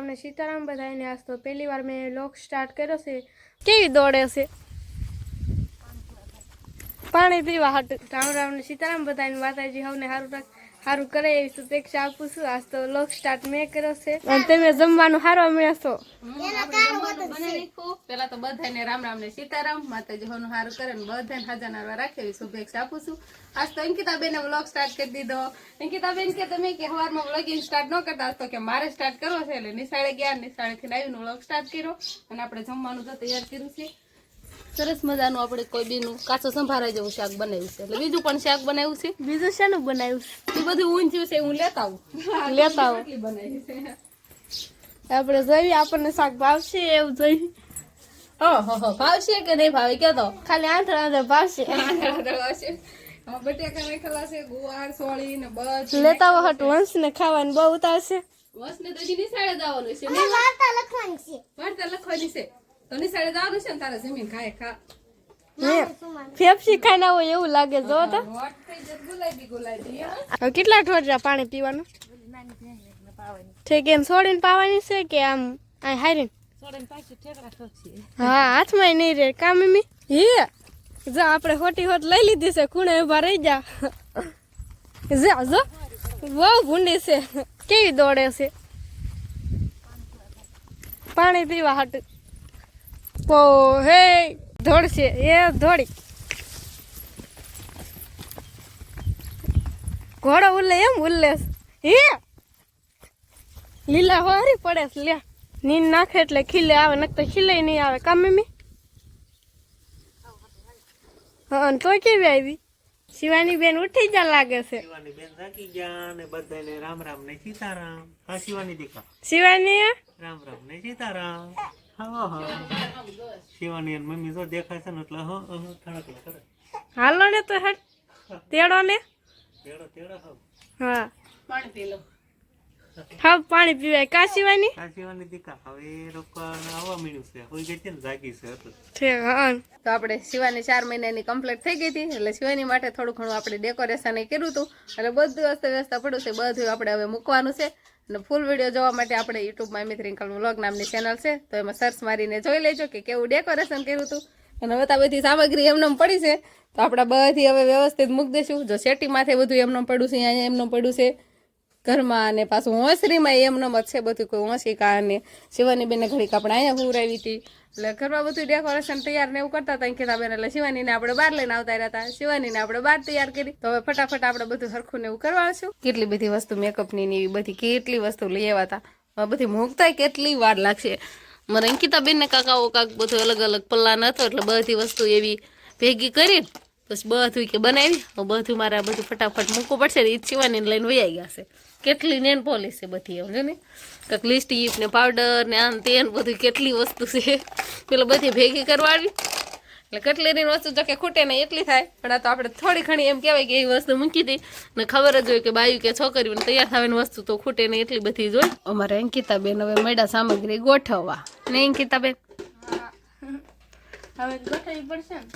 રામ ને સીताराम બધાને આજ તો પહેલી વાર મેં વ્લોગ સ્ટાર્ટ કર્યો છે। કેવી દોડે છે પાણી પીવા હાટુ। રામ રામ ને સીताराम બધાને માતાજી હવને હારું કરે એવી શુભેચ્છા આપું છું। આજ તો વ્લોગ સ્ટાર્ટ મેં કર્યો છે અને તમે જમવાનું હારો મેળશો। પેલા તો બધાને રામ રામ ને સીताराम માતાજી હવનું હારું કરે ને બધાને હાજા નારવા રાખે એવી શુભેચ્છા આપું છું। આજ તો અંકિતાબેને વ્લોગ સ્ટાર્ટ કરી દીધો। અંકિતાબેન કે તમે કે સવારમાં વ્લોગિંગ સ્ટાર્ટ ન કરતા આજ તો કે મારે સ્ટાર્ટ કરવો છે એટલે નિશાળે ગયા નિશાળેથી આવીને વ્લોગ સ્ટાર્ટ કર્યો અને આપણે જમવાનું તો તૈયાર કર્યું છે। સરસ મજાનું આપણે કોઈ બીનું કાચો સંભારા જેવું શાક બનાવ્યું છે એટલે બીજું પણ શાક બનાવ્યું છે। બીજું શાનું બનાવ્યું એ બધું ઊંધિયું છે હું લેતા આવું બનાવી છે આપણે જોઈએ આપણને શાક ભાવશે એવું જોઈએ। ઓહો ભાવશે કે નહીં ભાવે કે તો ખાલી આંધળા ભાવશે બટેકા નાખેલા છે ગુવાર સોળી ને બસ લેતા આવો હટ વંશ ને ખાવાનું બહુ ઉતારશે। વંશ ને તો હજી નિશાળે જવાનું છે વાર્તા લખવાની છે તો નિશાળે જવાનું છે ને તારે જમીન ખાય ખા ફેફસી ખાઈને આવો એવું લાગે જો તો ગુલાબી હવે કેટલા ઠોરજા પાણી પીવાનું ઠીક એમ છોડીને પાવાની છે કે આમ આ હારીને હા હાથમાં નહીં રે કા મમ્મી હે જો આપણે ખોટી હોટ લઈ લીધી છે ખૂણે ઉભા રહી જા જો બહુ ભૂંડી છે કેવી દોડે છે પાણી પીવા હાટુ પો હે દોડશે એ દોડી ઘોડો ઉલ્લે એમ ઉલ્લેસ હે લીલા હોરી પડે લે નીંદ નાખે એટલે ખીલે આવે નક તો ખીલે નહીં આવે કા મમ્મી હા તો કેવી આવી શિવાની બેન ઉઠી જા લાગે છે શિવાની બેન જાગી ગયા ને બધાને રામ રામ ને સીતારામ હા શિવાની દીકરા શિવાની રામ રામ ને સીતારામ હા હા શિવાની અને મમ્મી જો દેખાય છે ને એટલે થડકલા કરે હાલો ને તો હટ તેડો ને તેડો તેડો હા પાણી પી લો હા પાણી પીવાય કા શિવાની હા શિવાની દીકરા હવે રોકવા આવવા મળ્યું છે હોઈ ગઈ છે ને જાગી છે એટલે ઠીક હા તો આપણે શિવાની 4 મહિનાની કમ્પ્લીટ થઈ ગઈ હતી એટલે શિવાની માટે થોડું ઘણું આપણે ડેકોરેશન કર્યું હતું એટલે બધું વ્યવસ્થા પડ્યું છે બધું આપણે હવે મૂકવાનું છે અને ફૂલ વિડીયો જોવા માટે આપણે યુટ્યુબમાં મિત રિંકલ વ્લોગ નામની ચેનલ છે તો એમાં સર્ચ મારીને જોઈ લેજો કે કેવું ડેકોરેશન કર્યું હતું અને હવે તો બધી સામગ્રી એમને પડી છે તો આપણે બધી હવે વ્યવસ્થિત મૂકી દઈશું જો શેટી માથે બધું એમને પડ્યું છે અહીંયા એમને પડ્યું છે ઘરમાં અને પાછું હોંસરીમાં એમનો જ છે બધું કોઈ હોંસિકા અને શિવાની બેને ઘડીક આપણે અહીંયા હુરાવી હતી એટલે ઘરમાં બધું ડેકોરેશન તૈયાર ને એવું કરતા હતા અંકિતા બેન એટલે શિવાનીને આપણે બહાર લઈને આવતા રહ્યા હતા શિવાનીને આપણે બહાર તૈયાર કરી તો હવે ફટાફટ આપણે બધું સરખું ને એવું કરવાશું કેટલી બધી વસ્તુ મેકઅપની ને એવી બધી કેટલી વસ્તુ લઈ આવ્યા હતા બધી મૂકતા કેટલી વાર લાગશે મારે અંકિતા બેન ને કાકાઓ કાક બધું અલગ અલગ પલ્લા નતો એટલે બધી વસ્તુ એવી ભેગી કરી બસ બધું કે બનાવી બધું મારે બધું ફટાફટ મૂકવું પડશે ને એ શિવાનીને લઈને વૈયા ગયા છે કેટલી નેન પોલિશ છે બધી એમ છે ને કાંક લિપસ્ટિક ને પાવડર ને આમ તેન બધું કેટલી વસ્તુ છે પેલા બધી ભેગી કરવાવી એટલે કેટલીની વસ્તુ જો કે ખૂટે ને એટલી થાય પણ આ તો આપણે થોડી ઘણી એમ કહેવાય કે એ વસ્તુ મૂકી હતી ને ખબર જ હોય કે બાયું કે છોકરીઓને તૈયાર થવાની વસ્તુ તો ખૂટે ને એટલી બધી જ હોય અમારે અંકિતાબેન હવે મેડા સામગ્રી ગોઠવવા ને અંકિતાબેન હવે ગોઠવી પડશે ને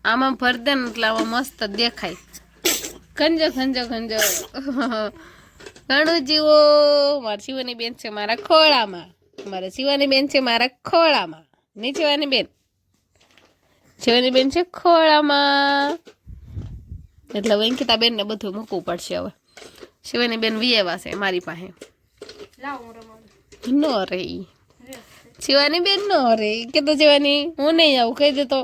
આમાં ભર દે ને એટલે આમાં મસ્ત દેખાય ખંજો ખંજો ખંજો ઘણું જીવો મારી શિવાની બેન છે મારા ખોળામાં મારા શિવાની બેન છે મારા ખોળામાં નહીં શિવાની બેન શિવાની બેન છે ખોળામાં એટલે હવે અંકિતા બેન ને બધું મૂકવું પડશે હવે શિવાની બેન વિયેવા છે મારી પાસે નો રે શિવાની બેન નો રે કે તો શિવાની હું નહીં આવું કહી દેતો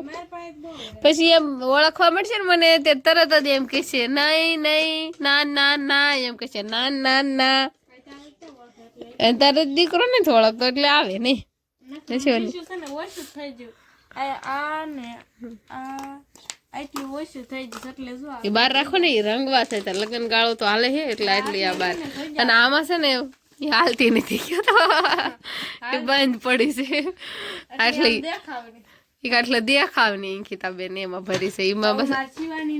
પછી એમ ઓળખવા મળશે ને મને તે તરત જ એમ કહેશે નહીં નહીં ના ના ના એમ કહેશે ના ના ના તારો દીકરો નથી ઓળખતો એટલે આવે નહીં એ બહાર રાખો ને એ રંગવા છે ત્યારે લગ્ન ગાળો તો હાલે છે એટલે એટલી આ બાર અને આમાં છે ને એ હાલતી નથી એ બંધ પડી છે આટલી એટલે દેખાવ નહીં અંકિતા બેન એમાં ભરી છે એમાં બસ શિવાની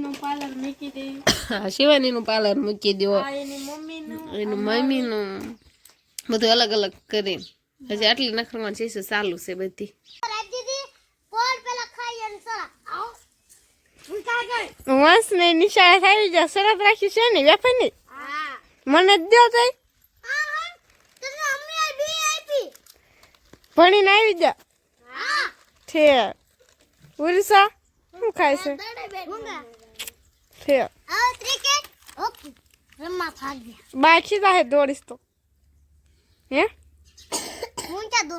નું પાર્લર મૂકી દો એનું મમ્મી નું બધું અલગ અલગ કરીને હજી આટલી નખરમાં છે ચાલુ છે બધી વંશ ને નિશાળે થઈ જા શરત રાખી છે ને વેફરની મને જ દો તઈ ભણીને આવી જા છે ઉર્સા શું ખાય છે છે બાકી તાહે દોડીશ તો હે તો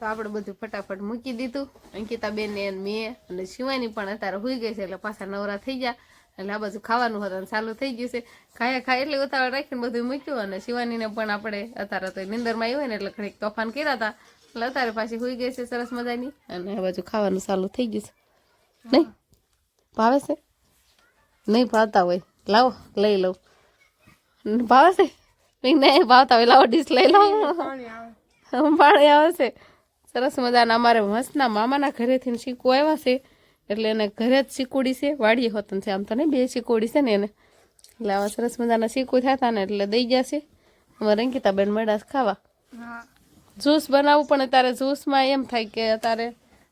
આપણે બધું ફટાફટ મૂકી દીધું. અંકિતા બેન ને મેં અને શિવાની પણ અત્યારે હોઈ ગઈ છે એટલે પાછા નવરા થઈ ગયા. એટલે આ બધું ખાવાનું હતું અને ચાલુ થઈ ગયું છે. ખાય એટલે ઉતાવળ રાખીને બધું મૂક્યું. અને શિવાનીને પણ આપણે અત્યારે તો નિંદરમાં આવી હોય ને એટલે ઘડીક તોફાન કર્યા હતા એટલે અત્યારે પાછી હોઈ ગઈ છે સરસ મજાની. અને આ બાજુ ખાવાનું ચાલુ થઈ ગયું છે. નહીં ભાવે છે? નહીં ભાવતા હોય લાવો લઈ લઉં. ભાવે છે? નહીં ભાવતા હોય લાવો ડીશ લઈ લો. પાણી આવે છે સરસ મજાના. અમારે મસ્તના મામાના ઘરેથી શીકું આવ્યા છે એટલે એને ઘરે જ શીકુડી છે. વાડીએ હોતન છે આમ તો ને બે શીકુડી છે ને એને એટલે આવા સરસ મજાના શીકું થતા ને એટલે દઈ ગયા છે. અમારે અંકિતાબેન મળ્યા છે ખાવા. જ્યુસ બનાવવું પણ અત્યારે જ્યુસમાં એમ થાય કે અત્યારે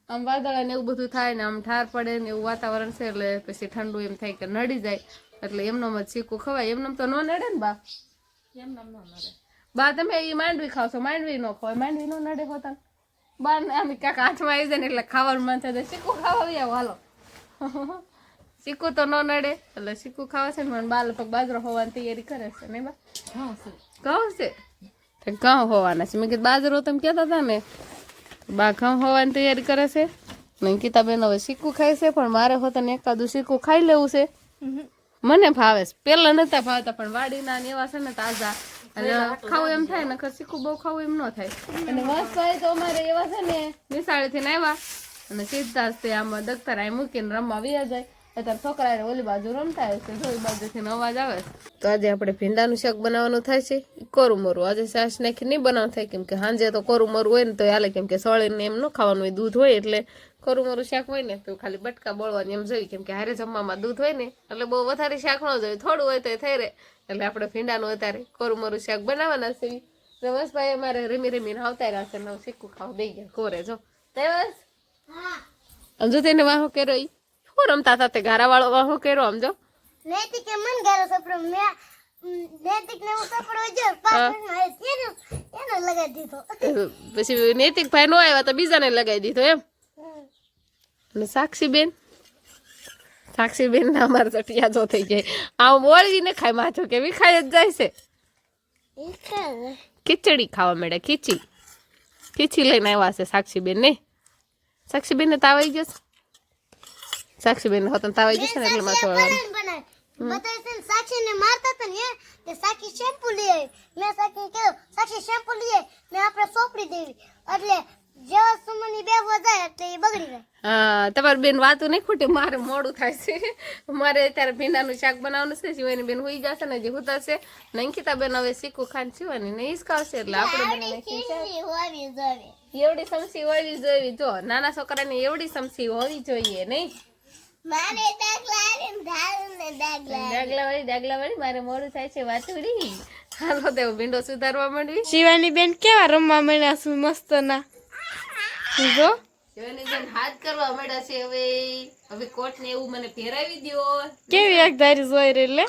આમ વાદળા ને એવું બધું થાય ને આમ ઠાર પડે ને એવું વાતાવરણ છે એટલે પછી ઠંડુ એમ થાય કે નડી જાય એટલે એમનો જ શીકું ખવાય. એમનો તો ન નડે ને બા? એમનો ન નડે બા. તમે એ માંડવી ખાવ છો? માંડવી ન ખવાય. માંડવી નો નડે હોતા બા ને આમ કાંક હાથમાં આવી જાય ને એટલે ખાવાનું મન થાય શીકું ખાવા આવો હાલો. શીકું તો ન નડે એટલે શીકું ખાવા છે ને મને બા લગભગ બાજરો હોવાની તૈયારી કરે છે નહીં બા? ઘઉં છે ઘઉં હોવાના છે. મેં કીધું બાજરો તમે કહેતા હતા ને બા ઘઉં હોવાની તૈયારી કરે છે. અંકિતાબેન હવે શીકું ખાય છે પણ મારે હોતા ને એકાદું શીકું ખાઈ લેવું છે. મને ભાવે છે. પેલા નતા ભાવતા પણ વાડીના ને એવા છે ને તાજા અને ખાવું એમ થાય ને શીખું બહુ ખાવું એમ ન થાય. અને મસ્ત હોય તો અમારે એવા છે ને નિશાળેથી આવ્યા અને સીધા જ તે આમાં દફતર આ મૂકીને રમવા વ્યા જાય. અત્યારે છોકરા ઓલી બાજુ રમતા હોય છે જો એ બાજુથી અવાજ આવે છે. તો આજે આપણે ભીંડાનું શાક બનાવવાનું થાય છે કોરું મરું. આજે છાશ નાખી નહીં બનાવવાનું થાય કેમ કે સાંજે તો કોરું મરું હોય ને તો હાલે કેમ કે સળીને એમ ન ખાવાનું હોય દૂધ હોય એટલે કોરું મરું શાક હોય ને તો ખાલી બટકા બળવાની એમ જોઈએ કેમ કે હારે જમવામાં દૂધ હોય ને એટલે બહુ વધારે શાક ન જોઈએ. થોડું હોય તો એ થઈ રહે એટલે આપણે ભીંડાનું અત્યારે કોરું મરું શાક બનાવવાના છે. રમેશભાઈ અમારે રમી રમીને આવતા રહ્યા છે ને શીખું ખાવા દઈ ગયા કોરે જો દેવસ આમ જો તેને વાહો કર્યો ઈ શું રમતા હતા તે ગારા વાળો વાહો કર્યો આમ જો નૈતિક મન ગારો સપરો મે નૈતિક ને હું સપરો જો પાછળ એને લગાવી દીધો. પછી નૈતિક ભાઈ નો આવ્યા તો બીજાને લગાવી દીધો એમ. અને સાક્ષીબેન ના અમારે તો ટિયા જો થઈ જાય આમ બોળવીને ખાય માથું કે વિખાય જ જાય છે. ખીચડી ખાવા મળે ખીચી લઈને આવ્યા છે સાક્ષીબેન ને. સાક્ષીબેન ને તાવ આવી જશે. સાક્ષીબેન હોત તાવ આવી જશે ને એટલે માથું બતાય છે સાક્ષી ને મારતા હતા ને કે સાક્ષી શેમ્પુ લઈ આવી. મેં સાક્ષી કહ્યું સાક્ષી શેમ્પુ લઈ આવી મેં આપણે સોપડી દેવી એટલે જેવા સુમની બે જાય એટલે એ બગડી જાય. હા તમારી બેન વાતું નહીં ખોટી. મારે મોડું થાય છે. મારે અત્યારે ભીંડાનું શાક બનાવવાનું છે. શિવાની બેન હોઈ જશે ને જે ઉતારશે ને અંકિતા બેન હવે શીખું ખાન શિવાની ને હિસકાવશે એટલે આપણે બનાવી એવડી સમસી હોવી જોઈએ. જો નાના છોકરાને એવડી સમસી હોવી જોઈએ નહીં. દાગલા વાળી મારે મોડું થાય છે વાતુડી. હાલો દેવ ભીંડો સુધારવા માંડવી. શિવાની બેન કેવા રમવા મળ્યા છે મસ્ત ના જો શિવાની બેન હાથ કરવા માંડ્યા છે. હવે કોટ ને એવું મને પહેરાવી દો. કેવી એક ધારી જોઈ રહી લે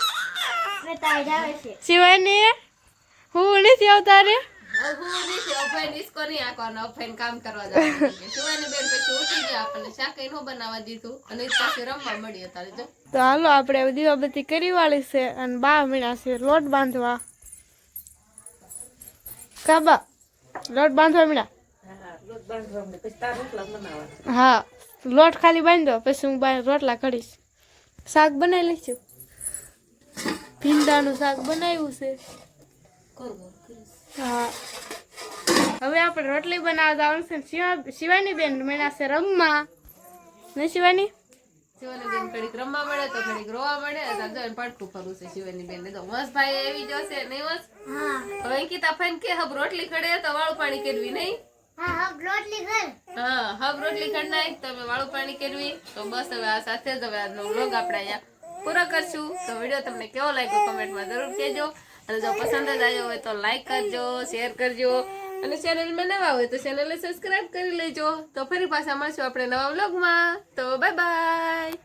શિવાની હું નથી આવતા રે કામ કરવા જવાનું. શિવાની બેન પછી ઉઠી ગયા આપણને શાક નો બનાવવા દીધું અને પાછી રમવા મળી અત્યારે જો. તો હાલો આપણે દીવાબત્તી કરી વાળી છે અને બા મળ્યા છે લોટ બાંધવા. કાબા લોટ બાંધવા મળ્યા. હા લોટ ખાલી બાંધો પછી હું રોટલા કરીશ. શાક બનાવી લઈશું. ભીંડાનું શાક બનાવ્યું છે. હા હવે આપણે રોટલી બનાવવા જવાનું છે. શિવાની બેન મળ્યા છે રમવા ને શિવાની બેન ઘડીક રમવા મળે તો ઘડીક રોવા મળે. પડખું ફરવું છે શિવાની બેન ને તો મસ્ત ભાઈ એવી જશે નહીં મસ્ત. હવે અંકિતા ફાઈન કે હબ રોટલી ખડે તો વાળું પાણી કરવી નહીં. હા હબ રોટલી કરી નાખ તમે વાળું પાણી કરવી. તો બસ હવે આ સાથે જ હવે આજનો વ્લોગ આપણે અહીંયા પૂરો કરશું. તો વિડીયો તમને કેવો લાગ્યો કમેન્ટમાં જરૂર કહેજો. અને જો પસંદ જ આવ્યો હોય તો લાઈક કરજો, શેર કરજો અને ચેનલમાં નવા હોય તો ચેનલને સબસ્ક્રાઇબ કરી લેજો. તો ફરી પાછા મળશું આપણે નવા વ્લોગમાં. તો બાય બાય.